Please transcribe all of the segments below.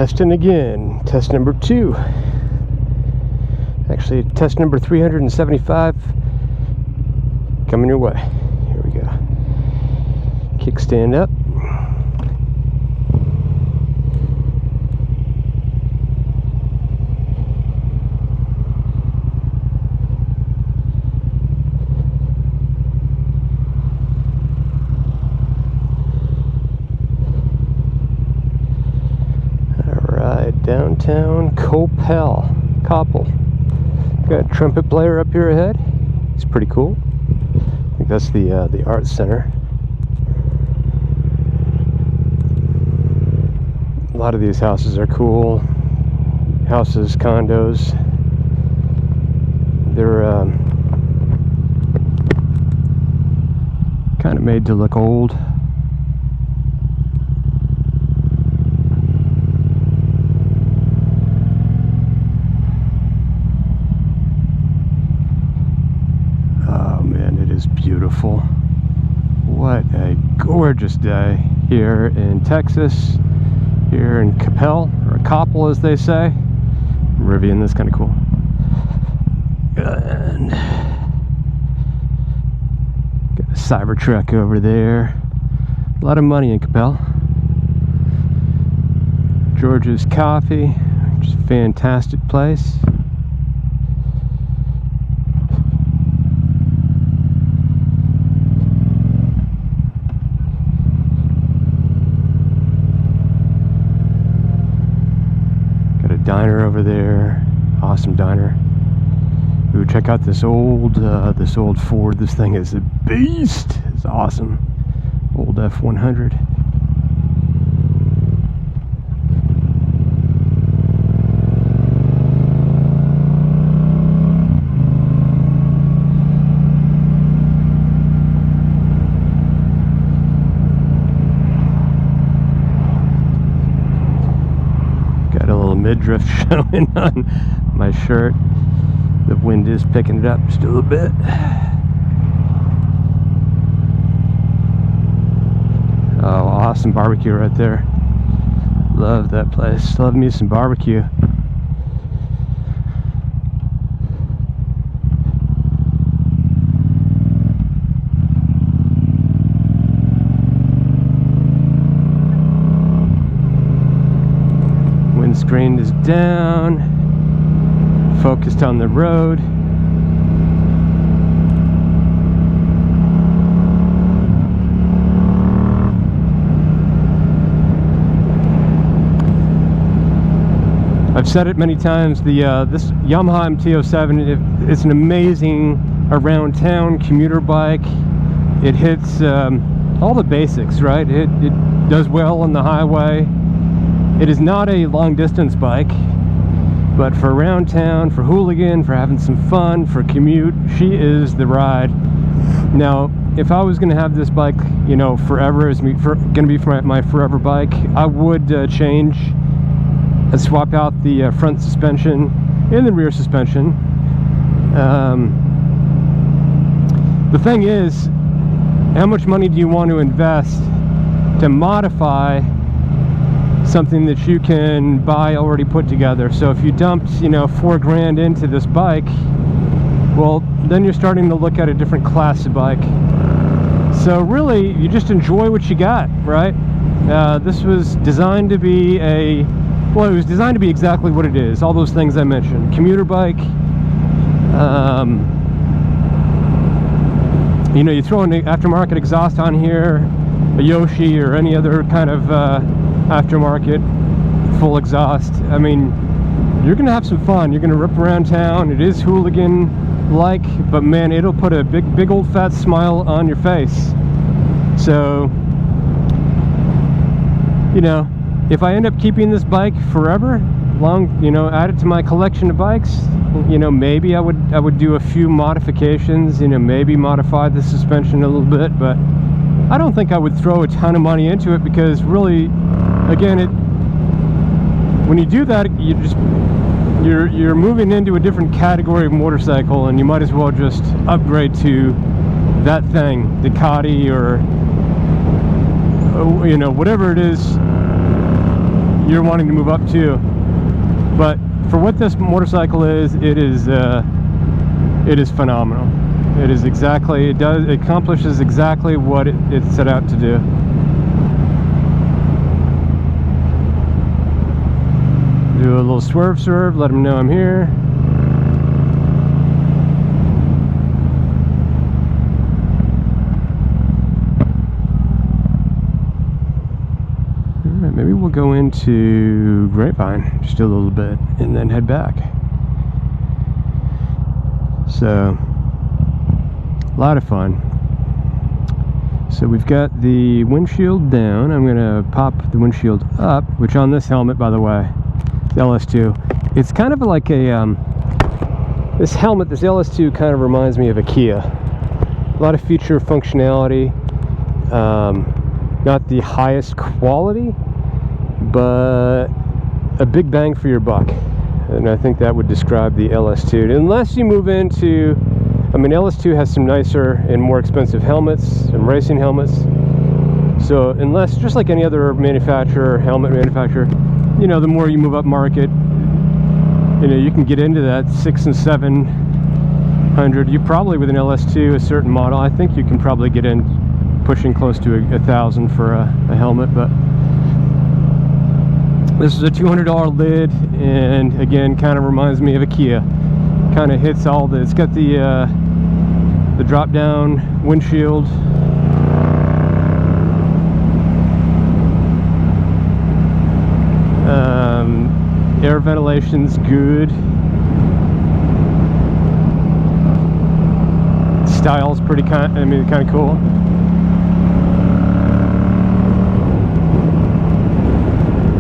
Testing again, test number 2. Actually, test number 375 coming your way. Here we go. Kickstand up. Downtown Coppell. Got a trumpet player up here ahead. It's pretty cool. I think that's the art center. A lot of these houses are cool. Houses, condos. They're kind of made to look old. Beautiful. What a gorgeous day here in Texas, here in Coppell, or Coppell as they say. Rivian, that's kind of cool. And got a Cybertruck over there. A lot of money in Coppell. George's Coffee, which is a fantastic place. Diner over there, awesome diner. Ooh, check out this old Ford. This thing is a beast. It's awesome. Old F-100. Midriff showing on my shirt. The wind is picking it up just a little bit. Oh, awesome barbecue right there. Love that place. Love me some barbecue. Screen is down, focused on the road. I've said it many times, this Yamaha MT-07, it's an amazing around town commuter bike. It hits all the basics, right? It does well on the highway. It is not a long distance bike, but for around town, for hooligan, for having some fun, for commute, she is the ride. Now, if I was going to have this bike, you know, forever, is going to be for my forever bike, I would change and swap out the front suspension and the rear suspension. The thing is, how much money do you want to invest to modify something that you can buy already put together? So if you dumped, you know, $4 grand into this bike, well, then you're starting to look at a different class of bike. So really, you just enjoy what you got, right? This was designed to be it was designed to be exactly what it is. All those things I mentioned. Commuter bike. You know, you throw an aftermarket exhaust on here, a Yoshi or any other kind of aftermarket full exhaust. I mean, you're gonna have some fun. You're gonna rip around town. It is hooligan like, but man, it'll put a big old fat smile on your face. So, you know, if I end up keeping this bike forever, you know, add it to my collection of bikes, you know, maybe I would do a few modifications, you know, maybe modify the suspension a little bit, but I don't think I would throw a ton of money into it, because really, again, when you do that, you're moving into a different category of motorcycle, and you might as well just upgrade to that thing, Ducati, or you know, whatever it is you're wanting to move up to. But for what this motorcycle is, it is phenomenal. It is exactly, it accomplishes exactly what it set out to do. Do a little swerve, let them know I'm here. All right, maybe we'll go into Grapevine just a little bit and then head back. So, a lot of fun. So we've got the windshield down. I'm gonna pop the windshield up, which on this helmet, by the way, the LS2, it's kind of like a this helmet, this LS2 kind of reminds me of a Kia. A lot of feature functionality, not the highest quality, but a big bang for your buck. And I think that would describe the LS2. Unless you move into, I mean, LS2 has some nicer and more expensive helmets, some racing helmets. So unless, just like any other manufacturer, helmet manufacturer, you know, the more you move up market, you know, you can get into that 600 and 700. You probably, with an LS2, a certain model, I think you can probably get in pushing close to 1,000 for a helmet. But this is a $200 lid, and again, kind of reminds me of a Kia. Kind of hits all the, it's got the drop down windshield. Air ventilation's good. Style's pretty kind of cool.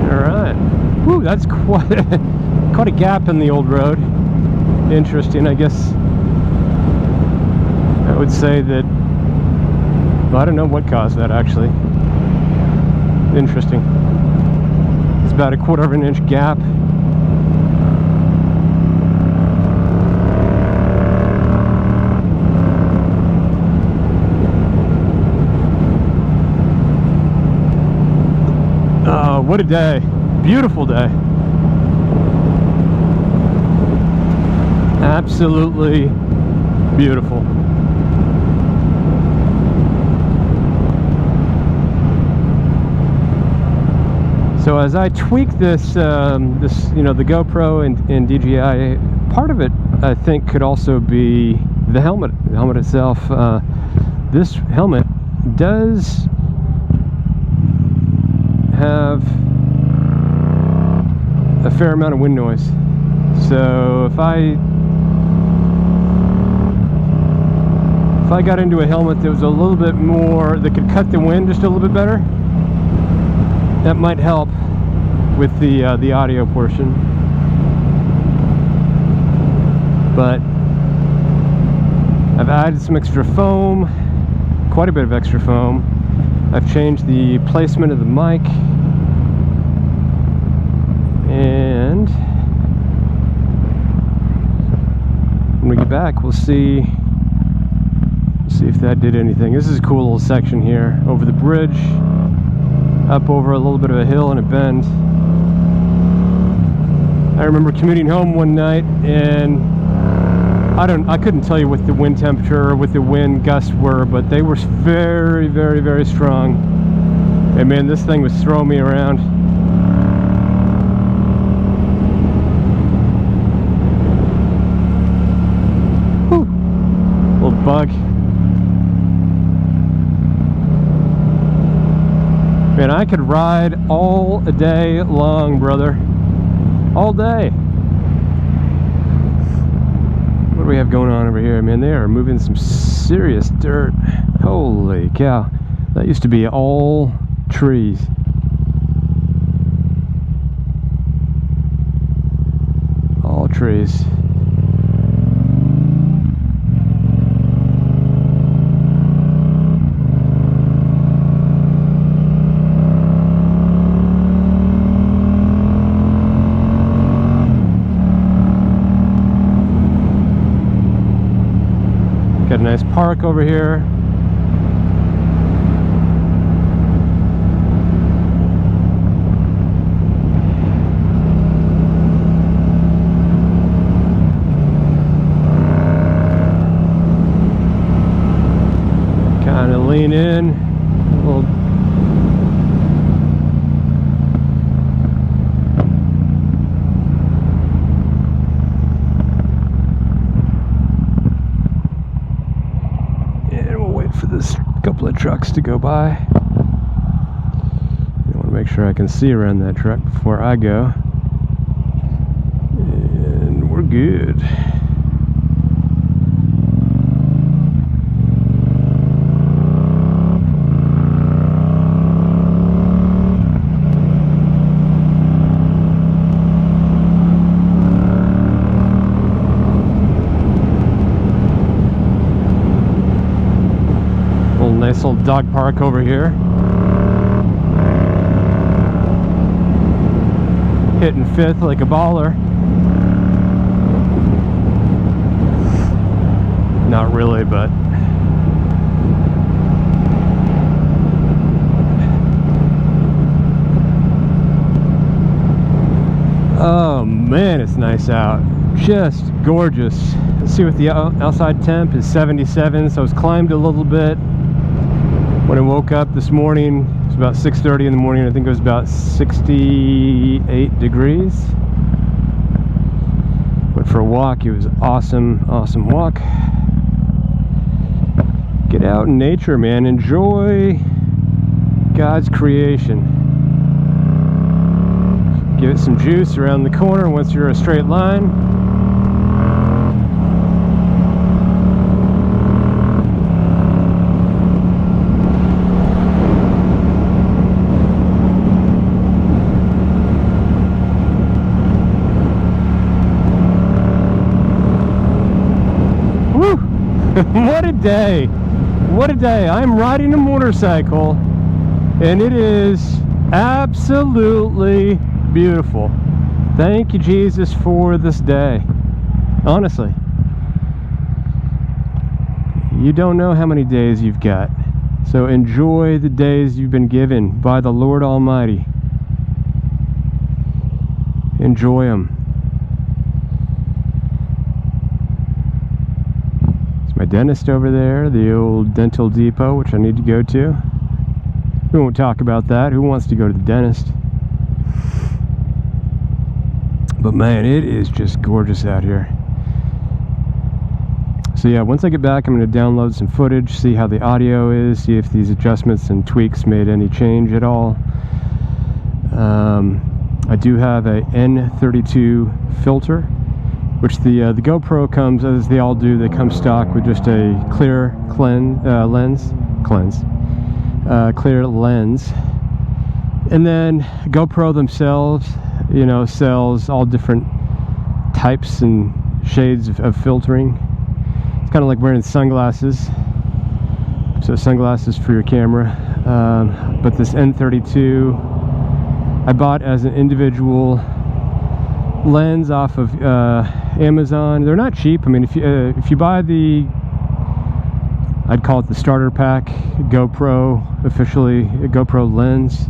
All right. Whew, that's quite a gap in the old road. Interesting, I guess. I would say that, well, I don't know what caused that actually. Interesting. It's about a 1/4 of an inch gap. Oh, what a day. Beautiful day. Absolutely beautiful. So as I tweak this, you know, the GoPro and DJI, part of it I think could also be the helmet itself. This helmet does have a fair amount of wind noise. So if I got into a helmet that was a little bit more, that could cut the wind just a little bit better, that might help with the audio portion. But I've added some extra foam, quite a bit of extra foam. I've changed the placement of the mic, and when we get back, we'll see if that did anything. This is a cool little section here, over the bridge, up over a little bit of a hill and a bend. I remember commuting home one night, and I couldn't tell you what the wind temperature or what the wind gusts were, but they were very, very, very strong. And man, this thing was throwing me around. Whew. Little bug. Man, I could ride all day long, brother. All day. What do we have going on over here? Man, they are moving some serious dirt. Holy cow. That used to be all trees. All trees. Got a nice park over here. lean in. We'll wait for this couple of trucks to go by. I want to make sure I can see around that truck before I go. And we're good. Nice little dog park over here. Hitting fifth like a baller. Not really, but oh man, it's nice out. Just gorgeous. Let's see what the outside temp is. 77, so it's climbed a little bit. When I woke up this morning, it was about 6:30 in the morning. I think it was about 68 degrees. Went for a walk. It was awesome, awesome walk. Get out in nature, man. Enjoy God's creation. Give it some juice around the corner once you're a straight line. What a day! What a day! I'm riding a motorcycle and it is absolutely beautiful. Thank you, Jesus, for this day. Honestly, you don't know how many days you've got, so enjoy the days you've been given by the Lord Almighty. Enjoy them. My dentist over there, the old dental depot, which I need to go to. We won't talk about that. Who wants to go to the dentist? But man, it is just gorgeous out here. So yeah, once I get back, I'm going to download some footage, see how the audio is, see if these adjustments and tweaks made any change at all. I do have a N32 filter, which the GoPro comes, as they all do, they come stock with just a clear clear lens. And then GoPro themselves, you know, sells all different types and shades of filtering. It's kind of like wearing sunglasses. So sunglasses for your camera. But this N32, I bought as an individual lens off of Amazon. They're not cheap. I mean, if you buy the, I'd call it the starter pack GoPro, officially a GoPro lens,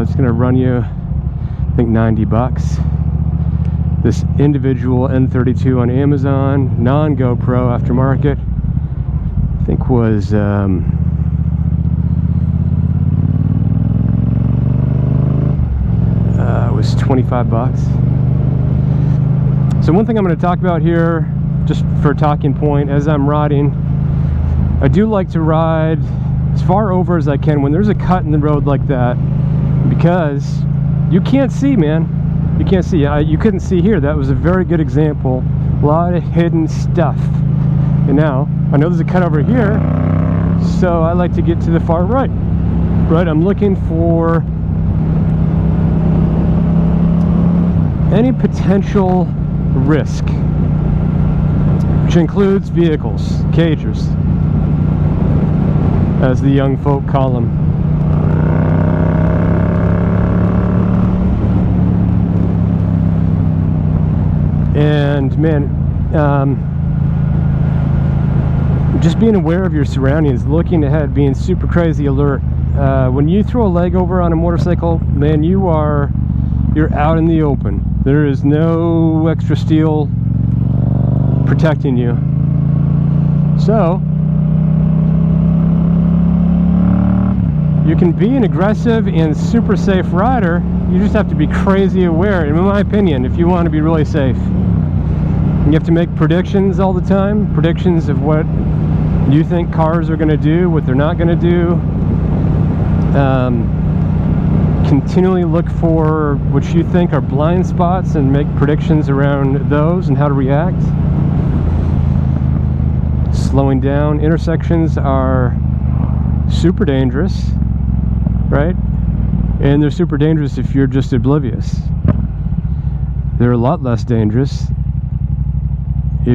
it's gonna run you, I think, 90 bucks. This individual N32 on Amazon, non-GoPro aftermarket, I think was was 25 bucks. So one thing I'm going to talk about here, just for a talking point, as I'm riding, I do like to ride as far over as I can when there's a cut in the road like that, because you can't see, man. You can't see. You couldn't see here. That was a very good example. A lot of hidden stuff. And now I know there's a cut over here, so I like to get to the far right. Right, I'm looking for any potential risk, which includes vehicles, cagers, as the young folk call them. And man, just being aware of your surroundings, looking ahead, being super crazy alert. When you throw a leg over on a motorcycle, man, you're out in the open. There is no extra steel protecting you. So You can be an aggressive and super safe rider. You just have to be crazy aware, in my opinion, if you want to be really safe. You have to make predictions all the time, predictions of what you think cars are going to do, what they're not going to do. Continually look for what you think are blind spots and make predictions around those and how to react. Slowing down. Intersections are super dangerous, right? And they're super dangerous if you're just oblivious. They're a lot less dangerous